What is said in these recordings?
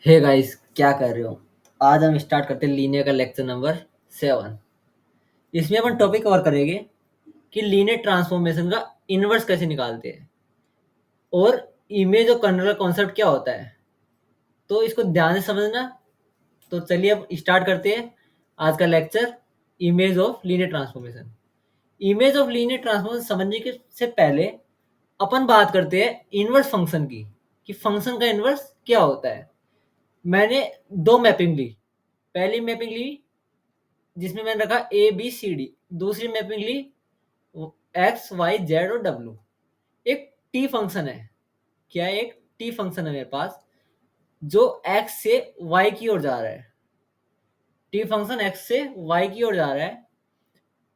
Hey guys, क्या कर रहे हो? आज हम स्टार्ट करते हैं लीनियर का लेक्चर नंबर 7। इसमें अपन टॉपिक कवर करेंगे कि लीनियर ट्रांसफॉर्मेशन का इनवर्स कैसे निकालते हैं और इमेज और कंट्रोल कॉन्सेप्ट क्या होता है। तो इसको ध्यान से समझना। तो चलिए अब स्टार्ट करते हैं आज का lecture, image of linear transformation. Image of linear transformation समझने के से पहले अपन बात करते हैं इनवर्स फंक्शन की, कि फंक्शन का इनवर्स क्या होता है। मैंने दो मैपिंग ली। पहली मैपिंग ली जिसमें मैंने रखा ए बी सी डी। दूसरी मैपिंग ली एक्स वाई जेड और डब्ल्यू। एक टी फंक्शन है। क्या है? एक टी फंक्शन है मेरे पास जो एक्स से वाई की ओर जा रहा है। टी फंक्शन एक्स से वाई की ओर जा रहा है।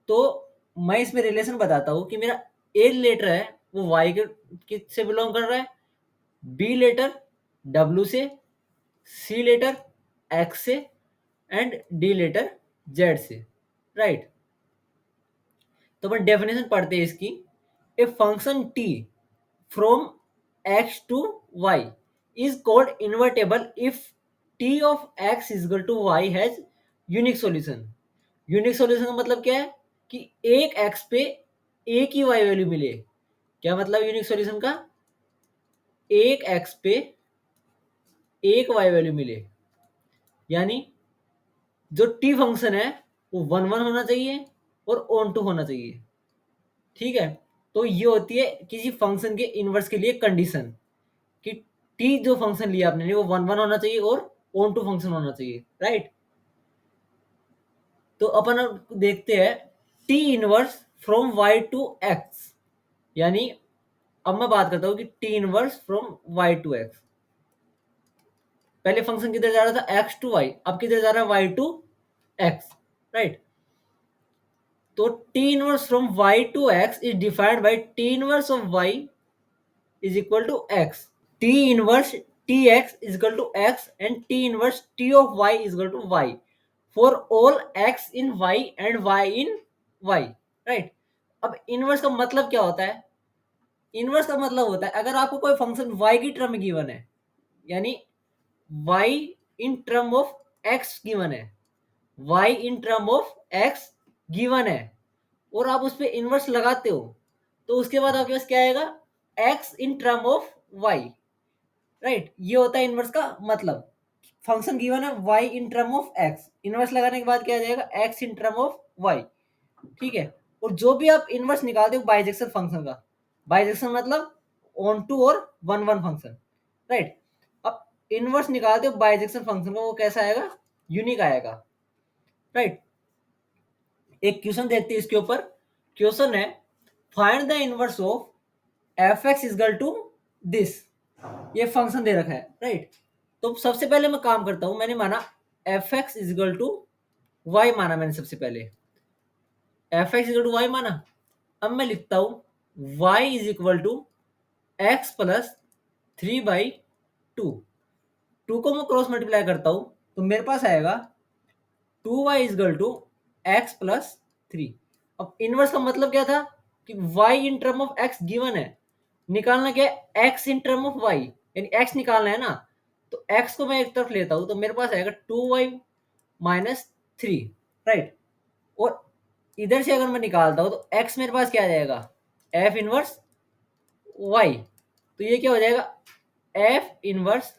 तो मैं इसमें रिलेशन बताता हूँ कि मेरा ए लेटर है वो वाई के किससे बिलोंग कर रहा है, बी लेटर डब्ल्यू से, सी लेटर एक्स से एंड डी लेटर जेड से। राइट। तो अपन डेफिनेशन पढ़ते हैं इसकी। A function T from X to Y is called invertible if T of X is equal to Y has unique solution. Unique solution का मतलब क्या है? कि एक एक्स पे एक ही वाई वैल्यू मिले। क्या मतलब यूनिक सॉल्यूशन का? एक एक्स पे एक वाई वैल्यू मिले। यानी जो टी फंक्शन है वो वन वन होना चाहिए और ऑन टू होना चाहिए। ठीक है। तो ये होती है किसी फंक्शन के इनवर्स के लिए कंडीशन, कि टी जो फंक्शन लिया आपने वो वन वन होना चाहिए और ऑन टू फंक्शन होना चाहिए। राइट। तो अपन अब देखते हैं T inverse from Y to X. यानी अब मैं बात करता हूँ कि T inverse from Y to X. पहले फंक्शन किधर जा रहा था? X to Y. अब किधर जा रहा है? Y to X. राइट। तो T inverse from Y to X is defined by T inverse of Y is equal to x. T inverse Tx is equal to x and T inverse T of y is equal to y for all x in y and y in y. Right. अब inverse का मतलब क्या होता है? Inverse का मतलब होता है अगर आपको कोई फंक्शन y की टर्म में गिवन है, यानी y in term of x given है, y in term of x given है और आप उस पर इनवर्स लगाते हो, तो उसके बाद आपके पास क्या आएगा? x in term of y। Right. ये होता है इनवर्स का मतलब। फंक्शन गिवन है y in term of x, inverse लगाने के बाद क्या आ जाएगा? x in term of y। ठीक है। और जो भी आप इनवर्स निकालते हो बाइजेक्शन फंक्शन का, बाइजेक्शन मतलब ऑन टू और वन वन फंक्शन। राइट। अब इनवर्स निकालते हो बाइजेक्शन फंक्शन का, वो कैसा आएगा? यूनिक आएगा। राइट। एक क्वेश्चन देखते हैं इसके ऊपर। क्वेश्चन है find the inverse of F X is equal to this. ये फंक्शन दे रखा है। राइट। तो सबसे पहले मैं काम करता हूं, मैंने माना F X is equal to Y माना। मैंने सबसे पहले F X is equal to Y माना। अब मैं लिखता हूं Y is equal to X plus three by two. Two को मैं क्रॉस मल्टीप्लाई करता हूं तो मेरे पास आएगा two Y is equal to X plus three. अब इनवर्स का मतलब क्या था? कि y in term of x given है, निकालना क्या है? x in term of y, यानी x निकालना है ना। तो x को मैं एक तरफ लेता हूं तो मेरे पास आएगा two Y minus three. Right. और इधर से अगर मैं निकालता हूं तो x मेरे पास क्या आ जाएगा? f inverse y। तो ये क्या हो जाएगा? f inverse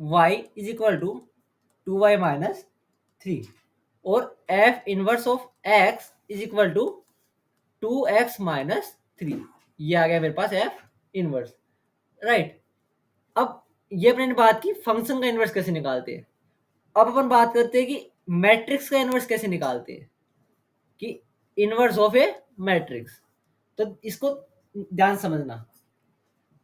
y is equal to two Y minus three. और f inverse of x is equal to two X minus three. ये आ गया मेरे पास f इनवर्स। राइट। अब ये अपने बात की फंक्शन का इनवर्स कैसे निकालते हैं। अब अपन बात करते हैं कि मैट्रिक्स का इनवर्स कैसे निकालते हैं, कि इनवर्स ऑफ ए मैट्रिक्स। तो इसको ध्यान समझना।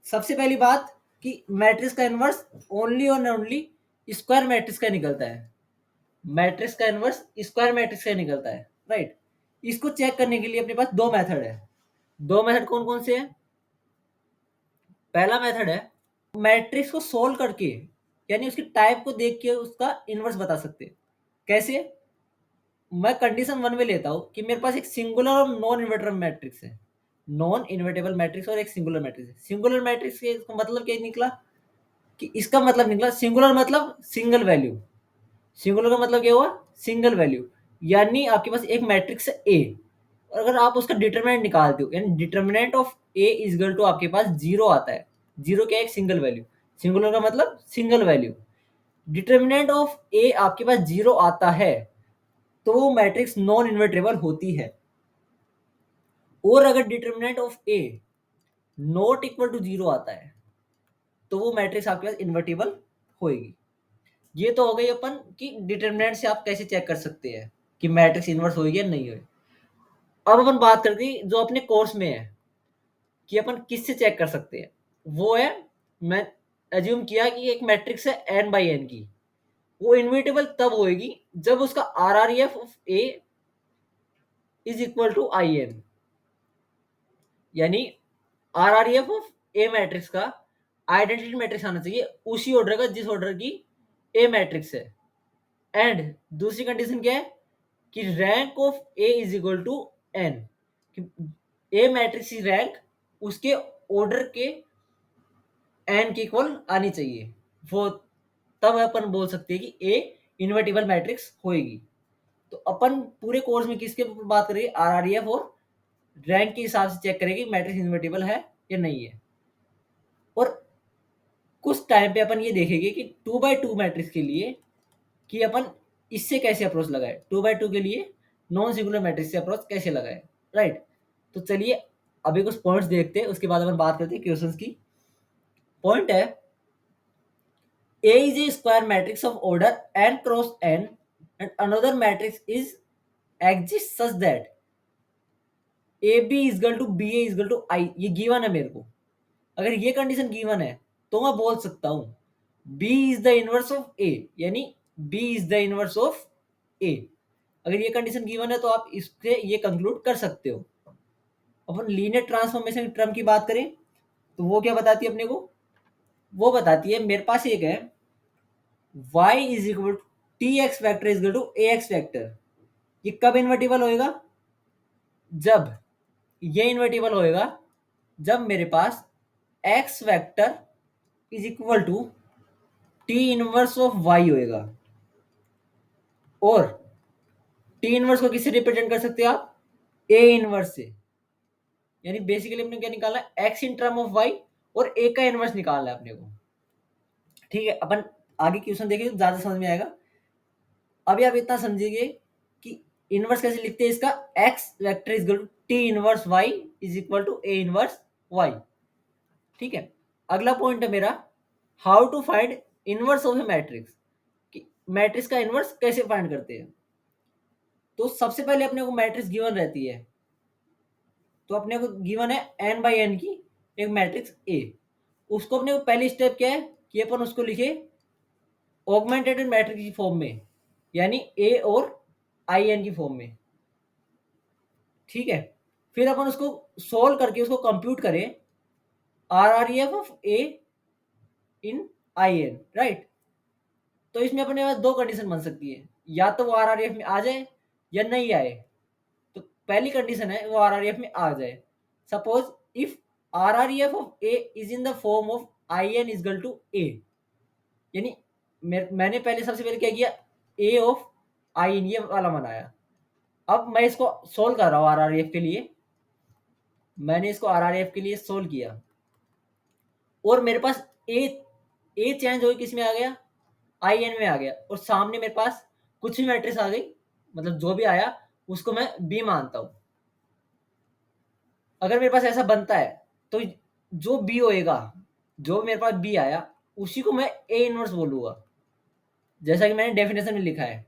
सबसे पहली बात कि मैट्रिक्स का इनवर्स ओनली और ओनली स्क्वायर मैट्रिक्स का निकलता है। मैट्रिक्स का इनवर्स स्क्वायर मैट्रिक्स का निकलता है। राइट। इसको चेक करने के लिए अपने पास दो मेथड है। दो मेथड कौन कौन से हैं? पहला मेथड है मैट्रिक्स को सोल्व करके, यानी उसकी टाइप को देख के उसका इनवर्स बता सकते हैं। कैसे? मैं कंडीशन वन में लेता हूं कि मेरे पास एक सिंगुलर और नॉन इन्वर्टर मैट्रिक्स है। नॉन इन्वर्टेबल मैट्रिक्स और एक सिंगुलर मैट्रिक्स। सिंगुलर मैट्रिक्स के इसका मतलब क्या निकला कि इसका मतलब निकला सिंगुलर मतलब सिंगल वैल्यू। सिंगुलर का मतलब क्या हुआ? Single value. यानी आपके पास एक मैट्रिक्स है ए, और अगर आप उसका डिटरमिनेंट निकालते हो यानी determinant of A is equal to आपके पास जीरो आता है। जीरो क्या है? एक सिंगल वैल्यू। सिंगुलर का मतलब सिंगल वैल्यू। डिटरमिनेंट ऑफ ए आपके पास जीरो आता है तो वो मैट्रिक्स नॉन इन्वर्टेबल होती है। और अगर determinant of A not equal to zero आता है तो वो मैट्रिक्स आपके पास इन्वर्टेबल होएगी। ये तो हो गई अपन कि डिटरमिनेंट से आप कैसे चेक कर सकते हैं कि मैट्रिक्स इन्वर्स होगी या नहीं होगी। अब अपन बात करते हैं जो अपने कोर्स में है कि अपन किससे चेक कर सकते हैं। वो है, मैं एज्यूम किया कि एक मैट्रिक्स है एन बाई एन की, वो इन्वर्टेबल तब होएगी जब उसका R R F of A is equal to I N. यानी R R F of A matrix का आइडेंटिटी मैट्रिक्स आना चाहिए उसी ऑर्डर का जिस ऑर्डर की ए मैट्रिक्स है। एंड दूसरी कंडीशन क्या है कि rank of A is equal to N. A matrix की रैंक उसके ऑर्डर के एन के इक्वल आनी चाहिए। वो तब अपन बोल सकते हैं कि ए इन्वर्टिबल मैट्रिक्स होएगी। तो अपन पूरे कोर्स में किसके ऊपर बात करेंगे? आरआरएफ और रैंक के हिसाब से चेक करेंगे मैट्रिक्स इन्वर्टिबल है या नहीं है। और कुछ टाइम पे अपन ये देखेंगे कि 2x2 मैट्रिक्स के लिए कि अपन इससे कैसे अप्रोच लगाए, 2x2 के लिए नॉन सिंगुलर मैट्रिक्स से अप्रोच कैसे लगाए। राइट, तो चलिए अभी कुछ पॉइंट्स देखते हैं, उसके बाद अपन बात करते हैं क्वेश्चंस की। पॉइंट है A is a square matrix of order n cross n and another matrix is exists such that AB is equal to BA is equal to I। ये गिवन है मेरे को। अगर ये कंडीशन गिवन है तो मैं बोल सकता हूं B is the inverse of A, यानी B is the inverse of A। अगर ये कंडीशन गिवन है तो आप इससे ये कंक्लूड कर सकते हो। अपन लीनियर ट्रांसफॉर्मेशन टर्म की बात करें तो वो क्या बताती है अपने को? वो बताती है मेरे पास एक है y is equal to T X vector is equal to A x vector. ये कब इन्वर्टिबल होएगा? जब ये इन्वर्टिबल होएगा जब मेरे पास x vector is equal to T inverse of y होएगा। और टी इनवर्स को किससे रिप्रेजेंट कर सकते हो आप? a इनवर्स से। यानी बेसिकली अपने क्या निकालना है? x in term of y और a का इनवर्स निकालना है अपने को। ठीक है, अपन आगे क्वेश्चन देखेंगे तो ज्यादा समझ में आएगा। अभी आप इतना समझिए कि इनवर्स कैसे लिखते हैं इसका? x vector is equal to T inverse y is equal to a inverse y। ठीक है, अगला पॉइंट है मेरा how to find inverse of A matrix. कि मैट्रिक्स का इनवर्स कैसे फाइंड करते हैं। तो सबसे पहले अपने को मैट्रिक्स गिवन रहती है, तो अपने को गिवन है n बाई एन की एक मैट्रिक्स ए। उसको अपने को पहली स्टेप क्या है कि अपन उसको लिखे ऑगमेंटेड मैट्रिक्स की फॉर्म में, यानी ए और आई एन की फॉर्म में। ठीक है, फिर अपन उसको सोल्व करके उसको कंप्यूट करें R R F of A in I N. Right, तो इसमें अपने पास दो कंडीशन बन सकती है, या तो वो आर आर एफ में आ जाए या नहीं आए। तो पहली कंडीशन है वो आर आर एफ में आ जाए। Suppose if R R F of A is in the form of I N is equal to A, यानी मैंने पहले सबसे पहले क्या किया? ए ऑफ आई एन ये वाला बनाया। अब मैं इसको सोल्व कर रहा हूँ आर आर एफ के लिए। मैंने इसको आर आर एफ के लिए सोल्व किया और मेरे पास ए चेंज हो किस में आ गया? आई एन में आ गया। और सामने मेरे पास कुछ भी मैट्रिक्स आ गई, मतलब जो भी आया उसको मैं बी मानता हूं। अगर मेरे पास ऐसा बनता है तो जो बी होएगा, जो मेरे पास बी आया उसी को मैं ए इनवर्स बोलूंगा। जैसा कि मैंने डेफिनेशन में लिखा है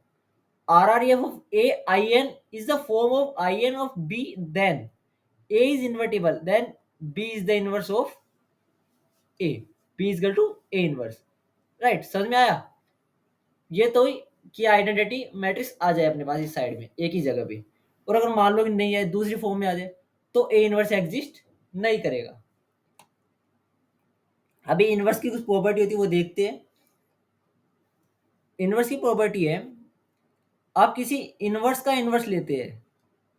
R R F of A I N is the form of I N of B, then A is invertible, then B is the inverse of A, B is to A inverse. Right, समझ में आया? ये तो कि identity matrix आ जाए अपने पास इस side में एक ही जगह पे। और अगर मान लो कि नहीं आए, दूसरी फॉर्म में आ जाए, तो ए इनवर्स एग्जिस्ट नहीं करेगा। अभी इनवर्स की कुछ प्रॉपर्टी होती है वो देखते हैं। इनवर्स की प्रॉपर्टी है आप किसी इनवर्स का इनवर्स लेते हैं,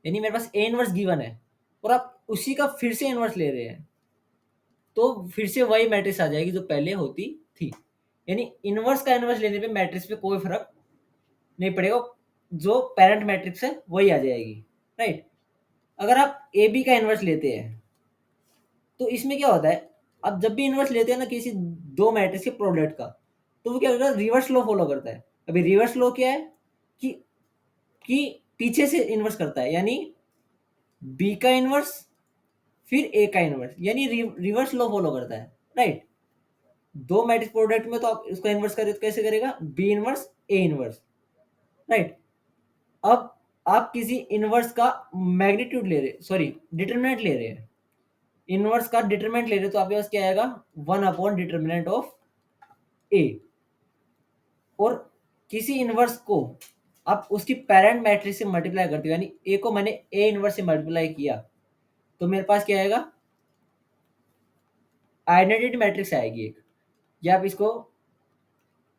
यानी मेरे पास ए इनवर्स गिवन है और आप उसी का फिर से इन्वर्स ले रहे हैं तो फिर से वही मैट्रिक्स आ जाएगी जो पहले होती थी। यानी इन्वर्स का इन्वर्स लेने पे मैट्रिक्स पे कोई फर्क नहीं पड़ेगा, जो पेरेंट मैट्रिक्स है वही आ जाएगी, राइट। अगर आप ए बी का इन्वर्स लेते हैं तो इसमें क्या होता है, अब जब भी इन्वर्स लेते हैं ना किसी दो मैट्रिक्स के प्रोडक्ट का, तो वो क्या करता है, रिवर्स लॉ फॉलो करता है। अभी रिवर्स लॉ क्या है कि कि पीछे से इन्वर्स करता है, यानी बी का इन्वर्स फिर ए का इन्वर्स, यानी रिवर्स लॉ फॉलो करता है, राइट। दो मैट्रिक्स प्रोडक्ट में तो आप इसको इन्वर्स करें तो कैसे करेगा, B inverse A inverse, right. अब आप किसी इन्वर्स का मैग्नीट्यूड ले रहे, सॉरी डिटरमिनेंट ले रहे हैं, इन्वर्स का डिटरमिनेंट ले रहे तो आपके पास क्या आएगा, 1 अपॉन डिटरमिनेंट ऑफ ए। और किसी इन्वर्स को आप उसकी पेरेंट मैट्रिक्स से मल्टीप्लाई करते हो, यानी ए को मैंने ए इन्वर्स से मल्टीप्लाई किया तो मेरे पास क्या आएगा, आइडेंटिटी मैट्रिक्स आएगी एक। या आप इसको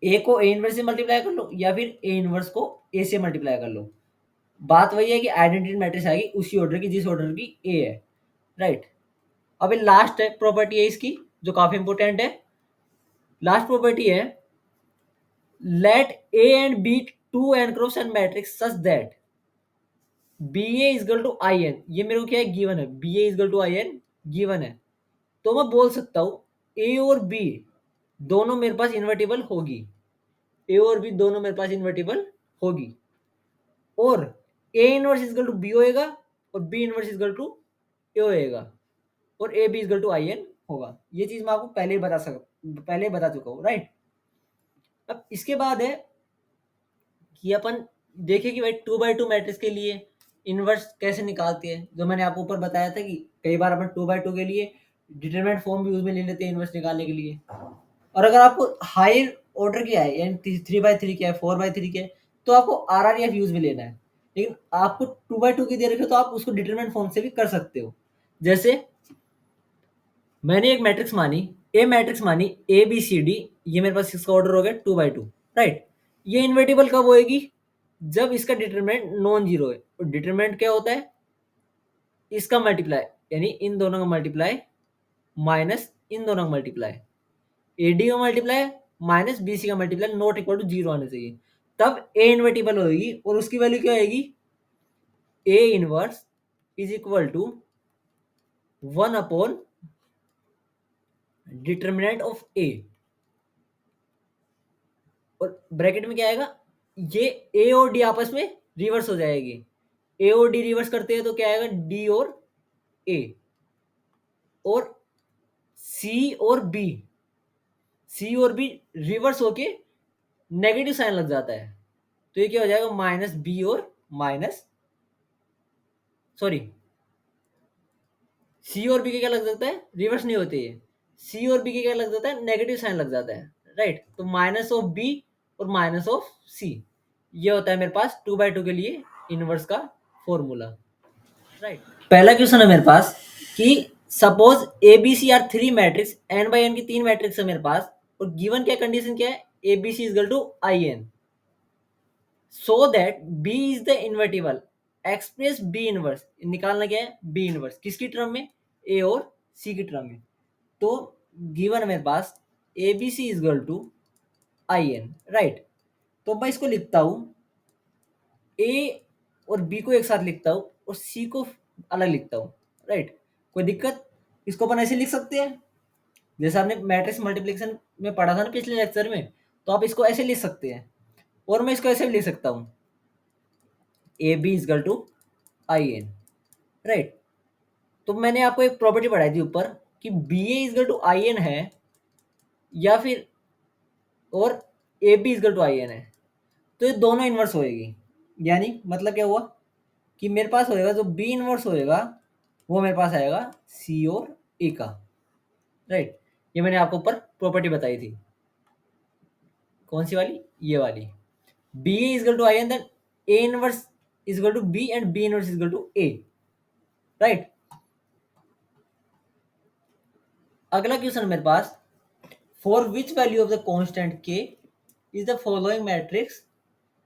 ए को ए इनवर्स से मल्टीप्लाई कर लो या फिर ए इनवर्स को ए से मल्टीप्लाई कर लो, बात वही है कि आइडेंटिटी मैट्रिक्स आएगी उसी ऑर्डर की जिस ऑर्डर की ए है, राइट। अब लास्ट है प्रॉपर्टी है इसकी जो काफी इंपॉर्टेंट है। लास्ट प्रॉपर्टी है, let A and B two N cross N matrix such that B A is equal to I N. ये मेरे को क्या है, गिवन है, B A is equal to I N given है। तो मैं बोल सकता हूँ ए और बी दोनों मेरे पास इन्वर्टिबल होगी, ए और बी दोनों मेरे पास इन्वर्टिबल होगी, और A inverse is equal to B होएगा और B inverse is equal to A होएगा और A B is equal to I N होगा। ये चीज मैं आपको पहले ही बता चुका हूँ, राइट। अब इसके बाद है कि अपन देखें कि भाई 2x2 मैट्रिक्स के लिए इनवर्स कैसे निकालते हैं, जो मैंने आपको ऊपर बताया था कि कई बार अपन 2x2 के लिए डिटरमिनेंट फॉर्म भी यूज में ले लेते हैं इनवर्स निकालने के लिए। और अगर आपको हायर ऑर्डर क्या है, यानी 3x3 क्या है, 4x3 क्या है, तो आपको RRF यूज में लेना है। लेकिन आपको 2x2 की दे रखे तो आप उसको डिटरमिनेंट फॉर्म से भी कर सकते हो। जैसे मैंने एक मैट्रिक्स मानी, ए मैट्रिक्स मानी ए बी सी डी, ये मेरे पास इसका ऑर्डर हो गया 2x2, राइट। ये इन्वर्टिबल कब होएगी, जब इसका डिटरमिनेंट नॉन जीरो है। और डिटरमिनेंट क्या होता है, इसका मल्टीप्लाई, यानी इन दोनों का मल्टीप्लाई माइनस इन दोनों का मल्टीप्लाई, एडी का मल्टीप्लाई माइनस बीसी का multiply not equal to zero आना चाहिए, तब ए इन्वर्टिबल होगी। और उसकी वैल्यू क्या आएगी, A inverse is equal to 1 upon determinant of A, और ब्रैकेट में क्या आएगा, ये ए और डी आपस में रिवर्स हो जाएगी। ए और डी रिवर्स करते हैं तो क्या आएगा, डी और ए, और सी और बी रिवर्स होके नेगेटिव साइन लग जाता है, तो ये क्या हो जाएगा, माइनस बी और माइनस, सॉरी सी और बी के क्या लग जाता है, रिवर्स नहीं होते ये, सी और बी के क्या लग जाता है, नेगेटिव साइन लग जाता है, राइट। तो माइनस ऑफ बी और माइनस ऑफ सी, ये होता है मेरे पास 2x2 के लिए इनवर्स का फॉर्मूला, राइट। पहला क्वेश्चन है मेरे पास कि suppose A B C are three matrix, N by N की तीन मैट्रिक्स है मेरे पास, और गिवन क्या कंडीशन क्या है, A B C is equal to I N, so that B is the invertible, express B inverse. निकालना क्या है, बी इनवर्स किसकी टर्म में, ए और सी की टर्म में। तो गिवन मेरे पास A B C is equal to I N, right. तो मैं इसको लिखता हूं, ए और बी को एक साथ लिखता हूं और सी को अलग लिखता हूं, राइट। कोई दिक्कत, इसको अपन ऐसे लिख सकते हैं जैसे आपने मैट्रिक्स मल्टीप्लिकेशन में पढ़ा था ना पिछले लेक्चर में, तो आप इसको ऐसे लिख सकते हैं। और मैं इसको ऐसे भी लिख सकता हूं, A B is equal to I N, right. तो मैंने आपको एक प्रॉपर्टी पढ़ाई थी ऊपर कि B A is equal to I N है या फिर, और A B is equal to I N है, तो ये दोनों इनवर्स होएगी। यानी मतलब क्या हुआ कि मेरे पास होएगा जो बी इनवर्स होएगा वो मेरे पास आएगा सी और ए का, राइट। ये मैंने आपको ऊपर प्रॉपर्टी बताई थी, कौन सी वाली, ये वाली, B A is equal to I N, then A inverse is equal to B and B inverse is equal to A, right. अगला क्वेश्चन मेरे पास, for which value of the constant K is the following matrix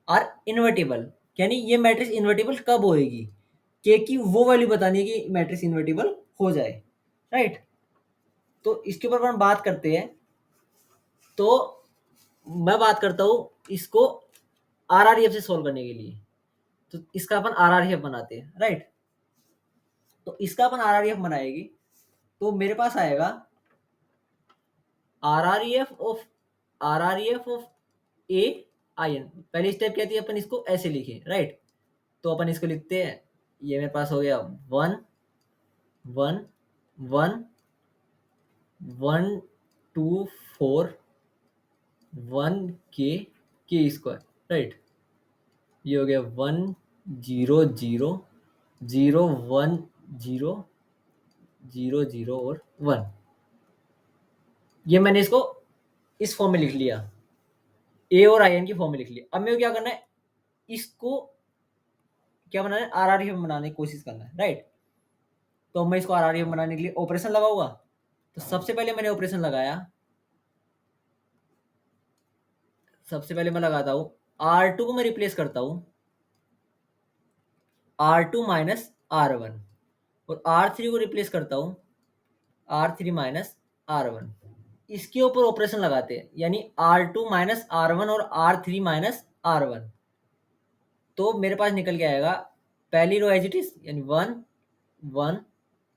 are invertible, यानी ये matrix invertible कब होएगी, के की वो वैल्यू बतानी है कि मैट्रिक्स इन्वर्टिबल हो जाए, राइट। तो इसके ऊपर हम बात करते हैं। तो मैं बात करता हूँ इसको आरआरएफ से सॉल्व करने के लिए। तो इसका अपन आरआरएफ बनाते हैं, राइट। तो इसका अपन आरआरएफ बनाएगी तो मेरे पास आएगा RRF of A I N. पहली स्टेप क्या थी, अपन इसको ऐसे लिखे, राइट। तो अपन इसको लिखते हैं, ये मेरे पास हो गया 1 1 1 1 2 4 1 के स्क्वायर, राइट। ये हो गया 1 0 0 0 1 0 0 0 और 1। ये मैंने इसको इस फॉर्म में लिख लिया, ए और आई एन की फॉर्म में लिख लिया। अब मेरे को क्या करना है, इसको क्या बनाना है, आरआरएफ बनाने की कोशिश करना है, राइट। तो मैं इसको आरआरएफ बनाने के लिए ऑपरेशन लगाऊंगा। तो सबसे पहले मैंने ऑपरेशन लगाया, सबसे पहले मैं लगाता हूं R2 को मैं रिप्लेस करता हूं R2 माइनस R1, और R3 को रिप्लेस करता हूं R3 माइनस R1। इसके ऊपर ऑपरेशन लगाते हैं, यानी R2 माइनस R1 और R3 माइनस R1। तो मेरे पास निकल के आएगा पहली रो एज इट इज, यानी 1 1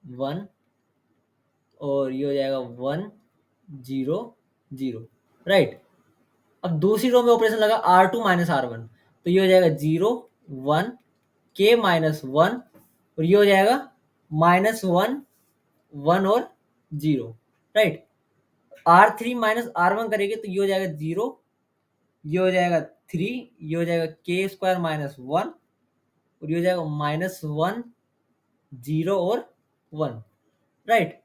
1, और ये हो जाएगा 1 0 0, राइट। अब दूसरी रो में ऑपरेशन लगा R2 माइनस R1, तो ये हो जाएगा 0 1 के माइनस 1, और ये हो जाएगा माइनस 1 1 और 0, राइट। R3 माइनस R1 करेंगे तो ये हो जाएगा 0, ये हो जाएगा 3, ये हो जाएगा के स्क्वायर माइनस 1, और ये हो जाएगा माइनस 1 0 और 1, राइट।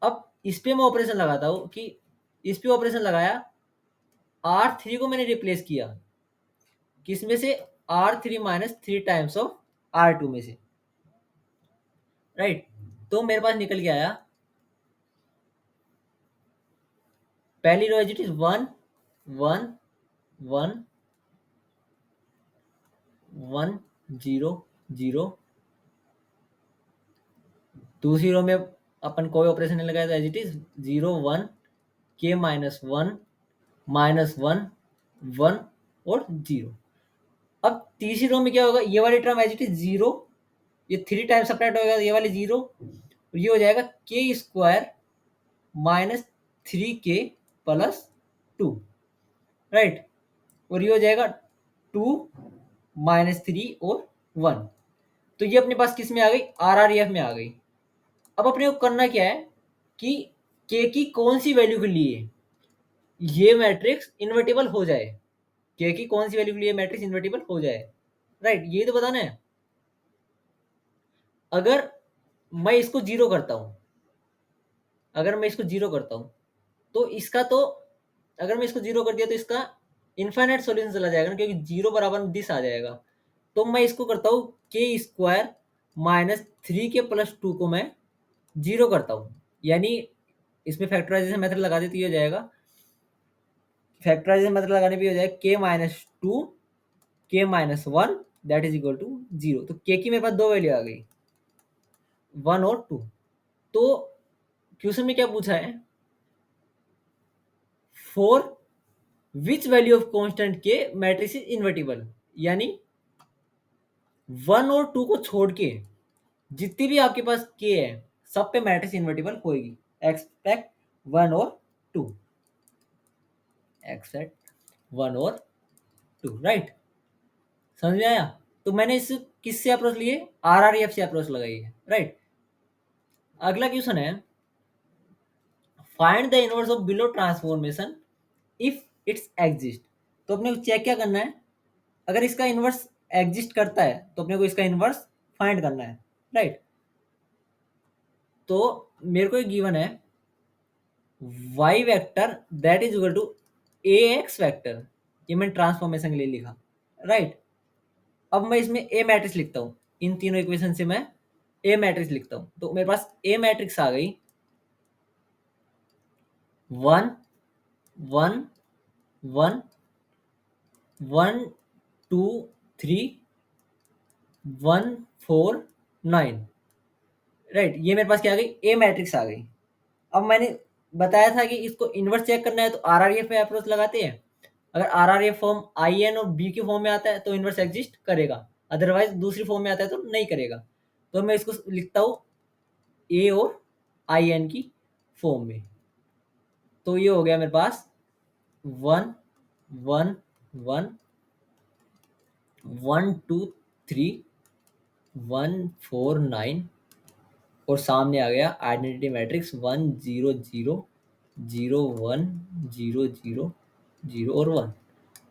अब इस पे मैं ऑपरेशन लगाता हूँ कि इस पे ऑपरेशन लगाया, R3 को मैंने रिप्लेस किया किस में से, R3 minus 3 times of R2 में से, राइट। तो मेरे पास निकल के आया पहली रो इट इज 1 1 1 1 0 0। दूसरी रो में अपन कोई ऑपरेशन नहीं लगाया, एज इट इज 0 1 के माइनस 1 माइनस 1 1 और 0। अब तीसरी रो में क्या होगा, ये वाली टर्म एज इट इज 0, ये 3 टाइम्स सेपरेट होगा, ये वाली 0, और ये हो जाएगा के square minus 3k plus 2, right. और ये हो जाएगा 2 माइनस 3 और 1। तो ये अपने पास किस में आ गई, आरआरएफ में आ गई। अब अपने को करना क्या है कि के की कौन सी वैल्यू के लिए ये मैट्रिक्स इन्वर्टिबल हो जाए, के की कौन सी वैल्यू के लिए मैट्रिक्स इन्वर्टिबल हो जाए, राइट। ये तो बताना है। अगर मैं इसको जीरो करता हूं, अगर मैं इसको जीरो करता हूं तो इसका तो, अगर मैं इसको जीरो कर दिया तो इसका इनफाइनाइट सॉल्यूशन चला जाएगा ना, क्योंकि जीरो बराबर दिस आ जाएगा। तो मैं इसको करता हूँ के स्क्वायर माइनस 3k प्लस 2 को मैं जीरो करता हूँ, यानी इसमें फैक्टराइजेशन मेथड लगा देती हो जाएगा, फैक्टराइजेशन मेथड लगाने पे हो जाएगा के minus 2 K minus 1 that is equal to 0। तो के की मेरे पास दो वैल्यू आ गई, 1 और 2। तो क्वेश्चन में क्या पूछा है, for which value of constant के मैट्रिक्स इज इन्वर्टिबल, यानी 1 और 2 को छोड़ के जितनी भी आपके पास के है सब पे मैट्रिक्स इन्वर्टिबल होगी, एक्सपेक्ट 1 और 2, एक्सेप्ट 1 और 2, राइट। समझ में आया। तो मैंने इस किससे अप्रोच लिए, आरआरएफ से अप्रोच लगाई है, राइट। अगला क्वेश्चन है, find the inverse of below transformation if it's exist. तो अपने को चेक क्या करना है, अगर इसका इनवर्स एग्जिस्ट करता है तो अपने को इसका इनवर्स फाइंड करना है, राइट। तो मेरे को एक गिवन है y vector that is equal to ax vector, ये मैंने ट्रांसफॉर्मेशन के लिए लिखा, राइट। अब मैं इसमें ए मैट्रिक्स लिखता हूँ, इन तीनों इक्वेशन से मैं ए मैट्रिक्स लिखता हूँ। तो मेरे पास ए मैट्रिक्स आ गई 1 1 1 1 2 3 1 4 9, राइट। ये मेरे पास क्या आ गई, ए मैट्रिक्स आ गई। अब मैंने बताया था कि इसको इन्वर्स चेक करना है तो आरआरएफ पे अप्रोच लगाते हैं। अगर आरआरएफ फॉर्म आई एन और बी के फॉर्म में आता है तो इन्वर्स एग्जिस्ट करेगा, अदरवाइज दूसरी फॉर्म में आता है तो नहीं करेगा। तो मैं इसको लिखता हूँ ए और आई एन की फॉर्म में। तो ये हो गया मेरे पास 1 1 1 1 2 3 1 4 9 और सामने आ गया आइडेंटिटी मैट्रिक्स 1 0 0 0 1 0 0 0 और 1,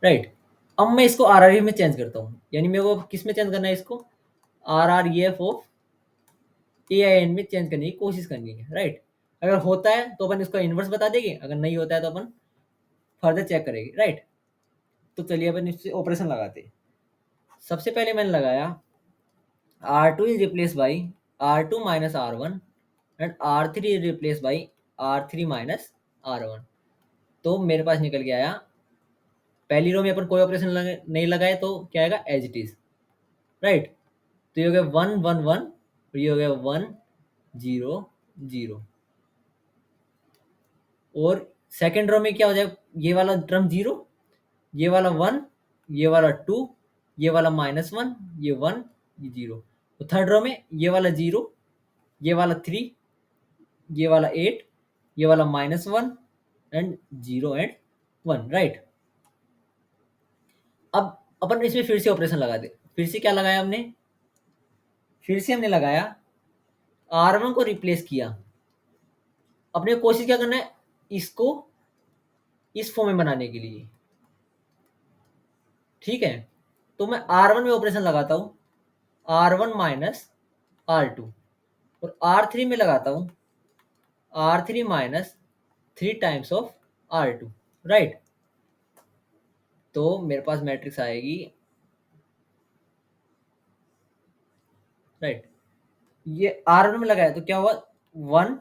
राइट। अब मैं इसको आर आर में चेंज करता हूँ, यानी मेरे को किस में चेंज करना है, इसको R R E F of A I N में चेंज करने की कोशिश करनी है, राइट। अगर होता है तो अपन इसका इन्वर्स बता देंगे, अगर नहीं होता है तो अपन फर्दर चेक करेंगे, राइट। तो चलिए अपन इससे ऑपरेशन लगाते हैं। सबसे पहले मैंने लगाया R2 is replaced by R2 minus R1 and R3 is replaced by R3 minus R1। तो मेरे पास निकल के आया, पहली रो में अपन कोई ऑपरेशन नहीं लगाए तो क्या आएगा, एज इट इज, राइट। तो ये हो गया 1 1 1 और ये हो गया 1 0 0। और सेकेंड रो में क्या हो जाएगा, ये वाला टर्म 0, ये वाला 1, ये वाला 2, ये वाला -1, ये 1, ये 0। तो थर्ड रो में ये वाला 0, ये वाला 3, ये वाला 8, ये वाला -1 एंड 0 एंड 1, राइट। अब अपन इसमें फिर से ऑपरेशन लगा दे। फिर से क्या लगाया हमने, फिर से हमने लगाया R1 को रिप्लेस किया। अपने कोशिश क्या करना है, इसको इस फॉर्म में बनाने के लिए, ठीक है। तो मैं R1 में ऑपरेशन लगाता हूँ R1 माइनस R2 और R3 में लगाता हूँ R3 minus 3 times of R2, right. तो मेरे पास मैट्रिक्स आएगी, राइट। ये R1 में लगाया तो क्या हुआ, 1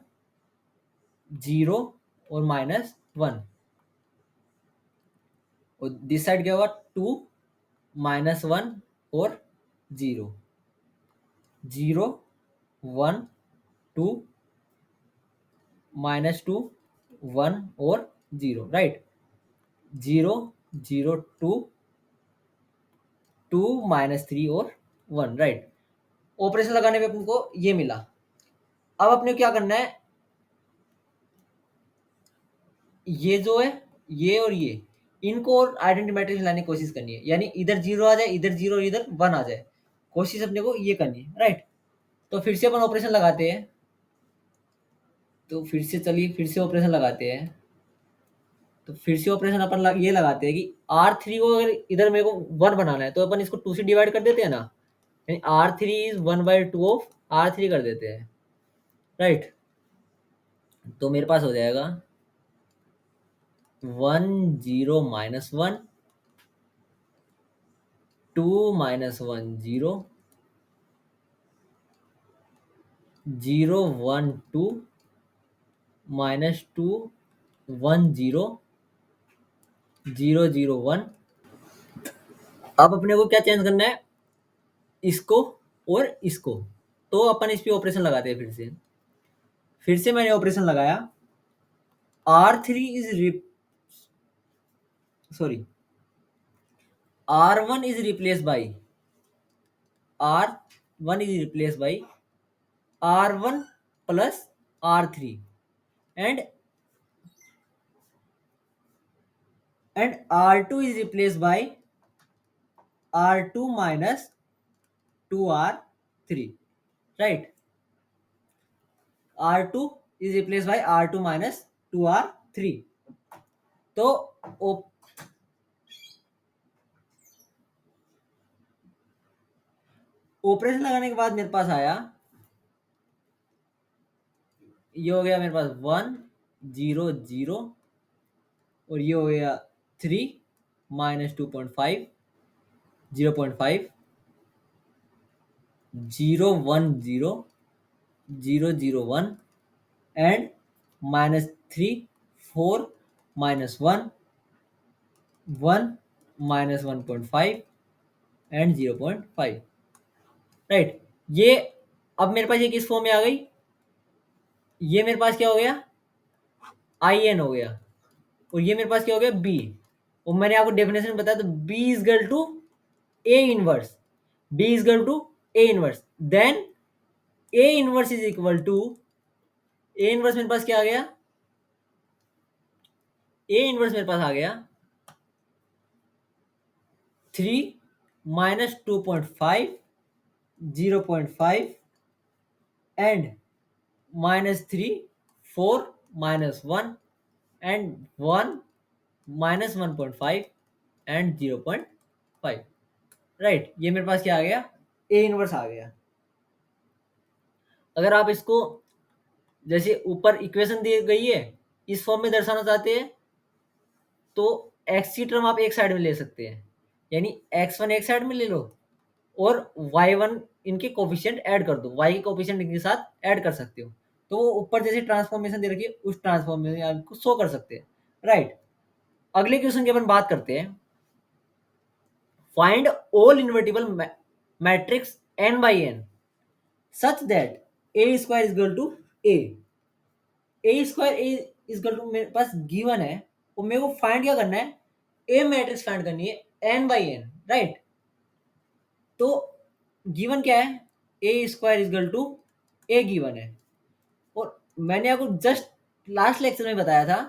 0 और -1, और दिस साइड क्या हुआ 2 -1 और 0 0 1 2 -2 1 और 0, राइट। 0 0 2 2 -3 और 1, राइट। ऑपरेशन लगाने पे अपन को ये मिला। अब अपने क्या करना है, ये जो है ये और ये, इनको और आइडेंटिटी मैट्रिक्स लाने की कोशिश करनी है, यानी इधर 0 आ जाए, इधर 0 इधर 1 आ जाए, कोशिश अपने को ये करनी है, राइट। तो फिर से अपन ऑपरेशन लगाते हैं। तो फिर से चलिए फिर से ऑपरेशन लगाते हैं। तो फिर से ऑपरेशन अपन ये लगाते हैं कि R3 को अगर इधर मेरे को 1 बनाना है तो अपन इसको 2 से डिवाइड कर देते हैं ना, यानी R3 इज 1/2 ऑफ R3 कर देते हैं, राइट। तो मेरे पास हो जाएगा 1 0 -1 2 -1 0 0 1 2 -2 1 0 0 0 1। अब अपने को क्या चेंज करना है, इसको और इसको। तो अपन इस पे ऑपरेशन लगाते हैं। फिर से मैंने ऑपरेशन लगाया, R3 is sorry R1 is replaced by R1 is replaced by R1 plus R3 and R2 is replaced by R2 minus 2R3, right? R2 is replaced by R2 minus 2R3। तो operation लगाने के बाद मेरे पास आया, ये हो गया मेरे पास 1 0 0 और ये हो गया 3 -2.5 0.5 0 1 0 0 0 1 and -3 4 -1 1 -1.5 and 0.5, राइट। ये अब मेरे पास ये किस फॉर्म में आ गई, ये मेरे पास क्या हो गया, आई एन हो गया, और ये मेरे पास क्या हो गया, बी। और मैंने आपको डेफिनेशन बताया, तो B is equal to A inverse, B is equal to A inverse, then A inverse is equal to, A inverse मेरे पास क्या आ गया, ए इनवर्स मेरे पास आ गया 3 minus 2.5, 0.5 and -3, 4 -1 and 1 -1.5 and 0.5, right. ये मेरे पास क्या आ गया, ए इनवर्स आ गया। अगर आप इसको जैसे ऊपर इक्वेशन दी गई है इस फॉर्म में दर्शाना चाहते हैं, तो एक्स की टर्म आप एक साइड में ले सकते हैं, यानी x1 एक साइड में ले लो और y1 इनके कोफिशिएंट ऐड कर दो, y के कोफिशिएंट इनके साथ ऐड कर सकते हो, तो वो ऊपर जैसे ट्रांसफॉर्मेशन दे रखी है उस ट्रांसफॉर्मेशन आपको शो कर सकते हैं, राइट। अगले क्वेश्चन की अपन बात करते हैं, find all invertible matrix n by n such that a square is equal to a square is equal to मेरे पास गिवन है, और मेरे को फाइंड क्या करना है, ए मैट्रिक्स फाइंड करनी है n by n, राइट। तो गिवन क्या है, A square is equal to A given है, और मैंने आपको जस्ट लास्ट लेक्चर में बताया था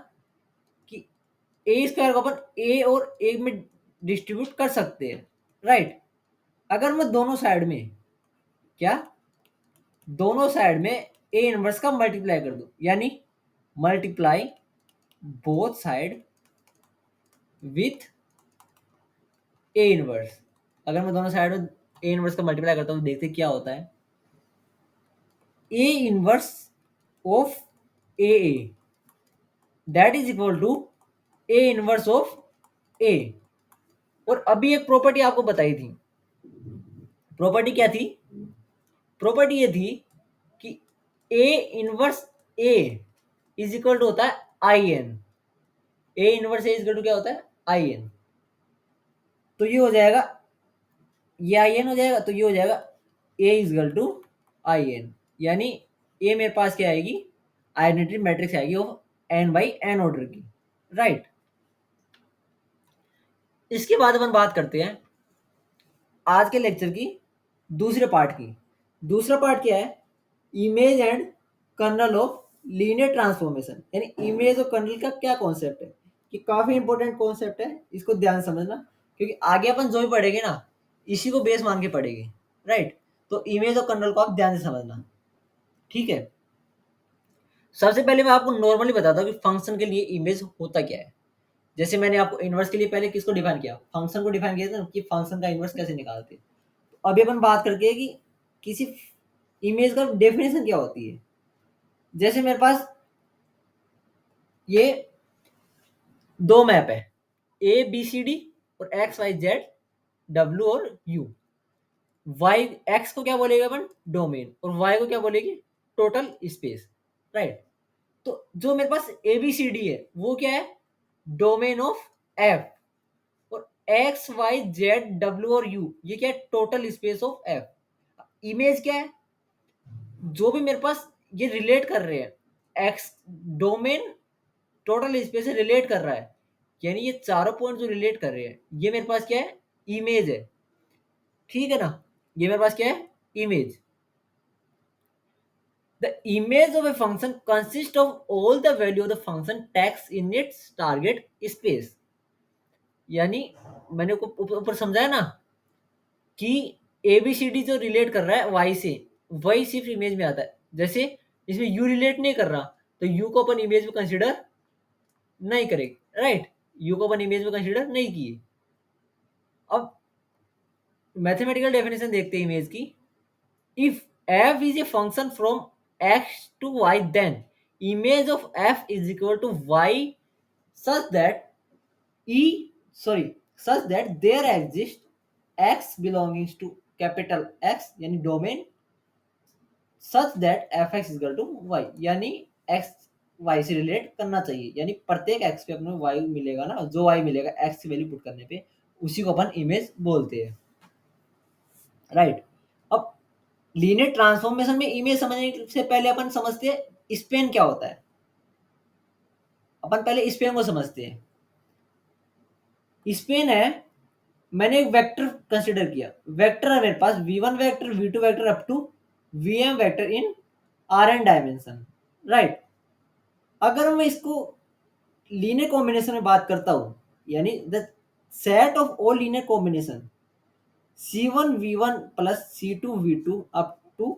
कि ए स्क्वायर को अपन ए और ए में डिस्ट्रीब्यूट कर सकते हैं, राइट। अगर मैं दोनों साइड में क्या, दोनों साइड में ए इनवर्स का मल्टीप्लाई कर दूं, यानी multiply both side with A inverse, अगर मैं दोनों साइड में ए इनवर्स का मल्टीप्लाई करता हूं तो देखते क्या होता है, A inverse of A that is equal to A inverse of A. और अभी एक प्रॉपर्टी आपको बताई थी, प्रॉपर्टी क्या थी, प्रॉपर्टी ये थी कि A inverse A is equal to होता है I N, A inverse A is equal to क्या होता है, आई एन। तो ये हो जाएगा, ये आई एन हो जाएगा, तो ये हो जाएगा A is equal to I N, यानी ए मेरे पास क्या आएगी, आइडेंटिटी मैट्रिक्स आएगी of N by N order की, राइट। इसके बाद अपन बात करते हैं आज के लेक्चर की दूसरे पार्ट की। दूसरा पार्ट क्या है, image and kernel of linear transformation, यानी इमेज और कर्नल का क्या कॉन्सेप्ट है, कि काफी इंपॉर्टेंट कॉन्सेप्ट है, इसको ध्यान समझना, क्योंकि आगे अपन जो भी पढ़ेंगे ना इसी को बेस मान के पढ़ेंगे, राइट। तो इमेज और कर्नल को आप ध्यान से समझना, ठीक है। सबसे पहले मैं आपको नॉर्मली बताता हूँ कि फंक्शन के लिए इमेज होता क्या है। जैसे मैंने आपको इनवर्स के लिए पहले किसको डिफाइन किया, फंक्शन को डिफाइन किया था कि फंक्शन का इनवर्स कैसे निकालते। अभी अपन बात करके कि किसी इमेज का डेफिनेशन क्या होती है। जैसे मेरे पास ये दो मैप है, ए बी सी डी और एक्स वाई जेड डब्ल्यू और यू। वाई एक्स को क्या बोलेगा अपन, डोमेन, और वाई को क्या बोलेगी, टोटल स्पेस, राइट। तो जो मेरे पास ए बी सी डी है वो क्या है, डोमेन ऑफ एफ, और एक्स वाई जेड डब्ल्यू और यू ये क्या है, total space of F. Image क्या है, जो भी मेरे पास ये रिलेट कर रहे हैं, एक्स डोमेन टोटल स्पेस से रिलेट कर रहा है, यानी ये चारों पॉइंट जो रिलेट कर रहे हैं ये मेरे पास क्या है, इमेज है, ठीक है ना। ये मेरे पास क्या है, image. The image of a function consist of all the value of the function tax in its target space, यानी मैंने ऊपर समझाया ना कि एबीसीडी जो रिलेट कर रहा है वाई से, वही सिर्फ इमेज में आता है। जैसे इसमें यू रिलेट नहीं कर रहा तो यू को अपन इमेज में कंसिडर नहीं करेंगे, राइट। यू को अपन इमेज में कंसिडर नहीं किए। अब मैथमेटिकल डेफिनेशन देखते हैं इमेज की। If f is a function from x to y, then image of f is equal to y such that such that there exists x belonging to capital X यानी domain such that fx is equal to y, यानी x y से relate करना चाहिए, यानी प्रत्येक x पे अपने y मिलेगा ना, जो y मिलेगा x की वैल्यू पुट करने पे उसी को अपन इमेज बोलते हैं, राइट। अब लीनियर ट्रांसफॉर्मेशन में इमेज समझने से पहले अपन समझते हैं स्पेन क्या होता है। अपन पहले स्पेन को समझते हैं। स्पेन है, मैंने एक वेक्टर कंसिडर किया, वेक्टर है मेरे पास v1 vector, v2 vector up to vm vector in rn dimension, right. अगर मैं इसको लीनियर कॉम्बिनेशन में बात करता हूं, यानी the set of all linear combination c1 v1 plus c2 v2 up two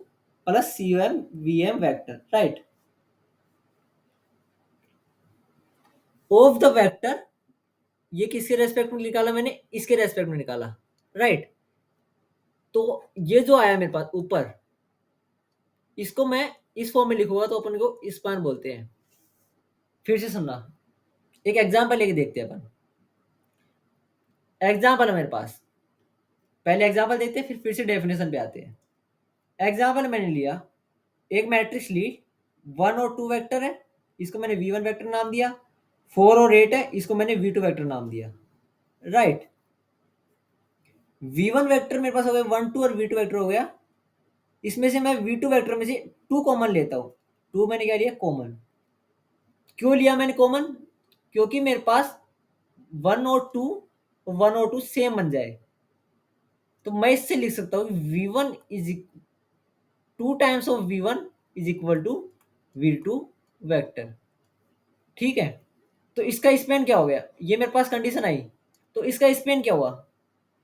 plus cm vm vector, right, of the vector, ये किसके रेस्पेक्ट में निकाला मैंने, इसके रेस्पेक्ट में निकाला, राइट। तो ये जो आया मेरे पास ऊपर, इसको मैं इस फॉर्म में लिखूंगा तो अपन को स्पान बोलते हैं। फिर से सुनना, एक एग्जांपल लेके देखते हैं अपन। एग्जांपल है मेरे पास, पहले एग्जांपल देखते हैं फिर से डेफिनेशन पे आते हैं। एग्जांपल मैंने लिया, एक मैट्रिक्स ली, 1 और 2 वेक्टर है, इसको मैंने v1 वेक्टर नाम दिया। 4 और 8 है, इसको मैंने v2 वेक्टर नाम दिया, राइट। v1 वेक्टर मेरे पास हो गया 1 2 और v2 वेक्टर हो गया। इसमें से मैं v2 वेक्टर में से 2 कॉमन लेता हूँ। 2 मैंने क्या लिया, कॉमन। क्यों लिया मैंने कॉमन, क्योंकि मेरे पास 1 और 2 सेम बन जाए। तो मैं इससे लिख सकता हूँ v1 is 2 times of v1 is equal to v2 vector, ठीक है। तो इसका स्पेन क्या हो गया, ये मेरे पास कंडीशन आई, तो इसका स्पेन क्या हुआ,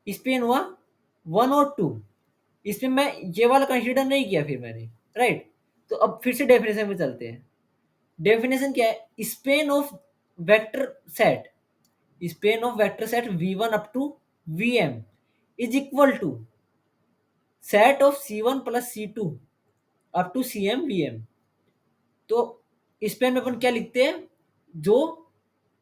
स्पेन हुआ 1 और 2। इसमें मैं ये वाला कंसीडर नहीं किया फिर मैंने, राइट। तो अब फिर से डेफिनेशन में चलते हैं। डेफिनेशन क्या है, span of vector set, span of vector set v1 up to vm is equal to set of c1 plus c2 up to cm vm। तो स्पेन में अपन क्या लिखते हैं, जो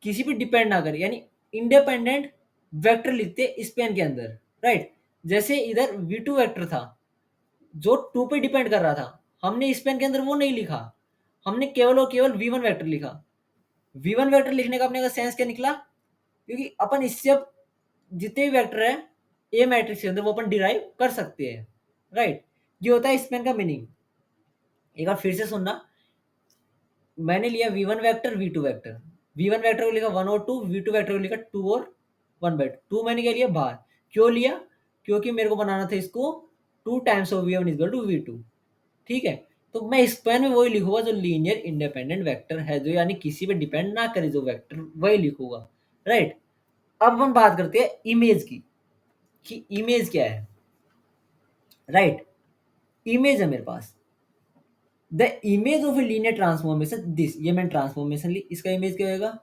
किसी भी डिपेंड ना करे, यानी इंडिपेंडेंट वेक्टर लिखते हैं स्पेन के अंदर, राइट। जैसे इधर v2 वेक्टर था जो 2 पे डिपेंड कर रहा था, हमने स्पेन के अंदर वो नहीं लिखा, हमने केवल और केवल v1 वेक्टर लिखा। v1 वेक्टर लिखने का अपने का सेंस क्या निकला, क्योंकि अपन इससे अब जितने भी वेक्टर है ए मैट्रिक्स के अंदर वो अपन डिराइव कर सकते हैं, राइट। ये होता है स्पेन का मीनिंग। एक बार फिर से सुनना, मैंने लिया v1 vector v2 vector, v1 vector को लिखा 1 और 2, v2 वेक्टर को लिखा 2 और 1/2। मैंने क्या लिया बाहर, क्यों लिया, क्योंकि मेरे को बनाना था इसको 2 times of v1 equal to v2, ठीक है। तो मैं स्पेन में वही लिखूंगा जो लीनियर इंडिपेंडेंट वेक्टर है, जो यानी किसी पे डिपेंड ना करे जो वेक्टर, वही लिखूंगा, राइट। अब हम बात करते हैं इमेज की, कि इमेज क्या है, राइट। इमेज है मेरे पास, the image of a linear transformation this, ये मैंने ट्रांसफॉर्मेशन ली, इसका इमेज क्या होगा,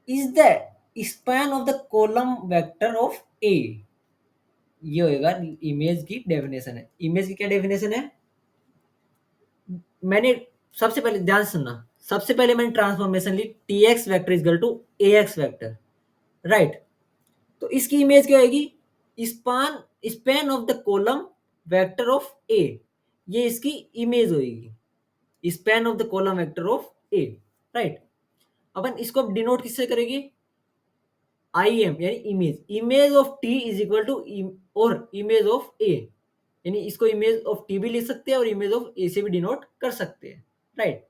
is the span of the column vector of A. ये होगा इमेज की डेफिनेशन है। इमेज की क्या डेफिनेशन है, मैंने सबसे पहले ध्यान से सुनना, सबसे पहले मैंने ट्रांसफॉर्मेशन ली T x vector equal to A x vector, right. तो इसकी इमेज क्या होगी, span span of the column vector of A, ये इसकी इमेज होगी, span of the column vector of A, right. अपन इसको अब डिनोट किससे करेंगे, आई एम, यानी image, image of T is equal to और इमेज ऑफ ए, यानी इसको इमेज ऑफ टी भी लिख सकते हैं और इमेज ऑफ ए से भी डिनोट कर सकते हैं, right.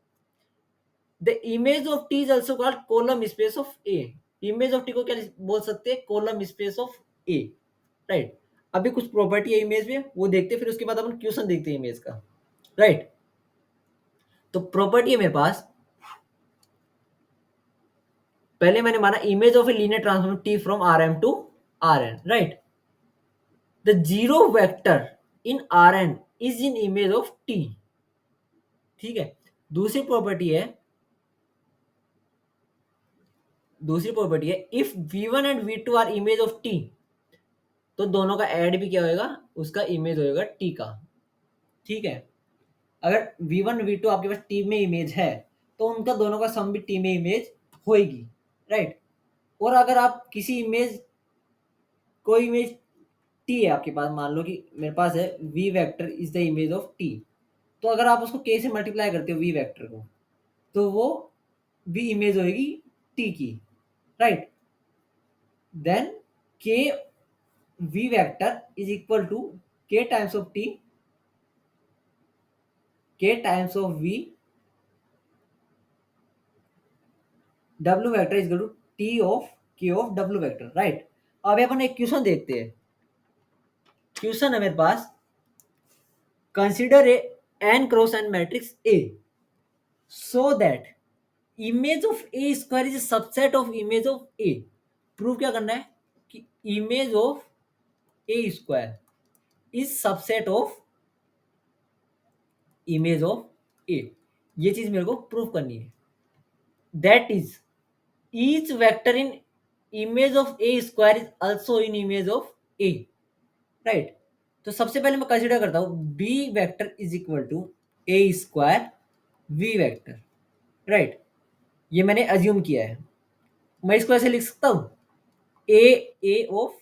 The image of T is also called column space of A, image of T को क्या बोल सकते हैं, column space of A, right. अभी कुछ प्रॉपर्टी है इमेज में, वो देखते हैं, फिर उसके बाद अपन क्वेश्चन देखते हैं इमेज का, राइट। तो प्रॉपर्टी है मेरे पास, पहले मैंने माना image of a linear transform T from R M to R N, right. The zero vector in R N is in image of T, ठीक है। दूसरी प्रॉपर्टी है, if v1 and v2 are image of T, तो दोनों का add भी क्या होगा, उसका इमेज होगा टी का, ठीक है। अगर v1 v2 आपके पास टी में इमेज है तो उनका दोनों का सम भी टी में इमेज होगी, राइट। और अगर आप किसी इमेज, कोई इमेज टी है आपके पास, मान लो कि मेरे पास है v vector is the image of T, तो अगर आप उसको k से मल्टीप्लाई करते हो v वेक्टर को, तो वो v इमेज होगी t की, right. Then k v vector is equal to k times of t k times of v w vector is equal to t of k of w vector, right. अब अपन एक question देखते हैं। Question है मेरे पास, consider a n cross n matrix A so that image of A square is a subset of image of A। Prove क्या करना है कि image of A square is subset of image of A। ये चीज मेरे को prove करनी है। That is each vector in image of A square is also in image of A, right. तो सबसे पहले मैं कंसिडर करता हूं B vector is equal to A square V vector, right. ये मैंने अज्यूम किया है। मैं इसको ऐसे लिख सकता हूं A of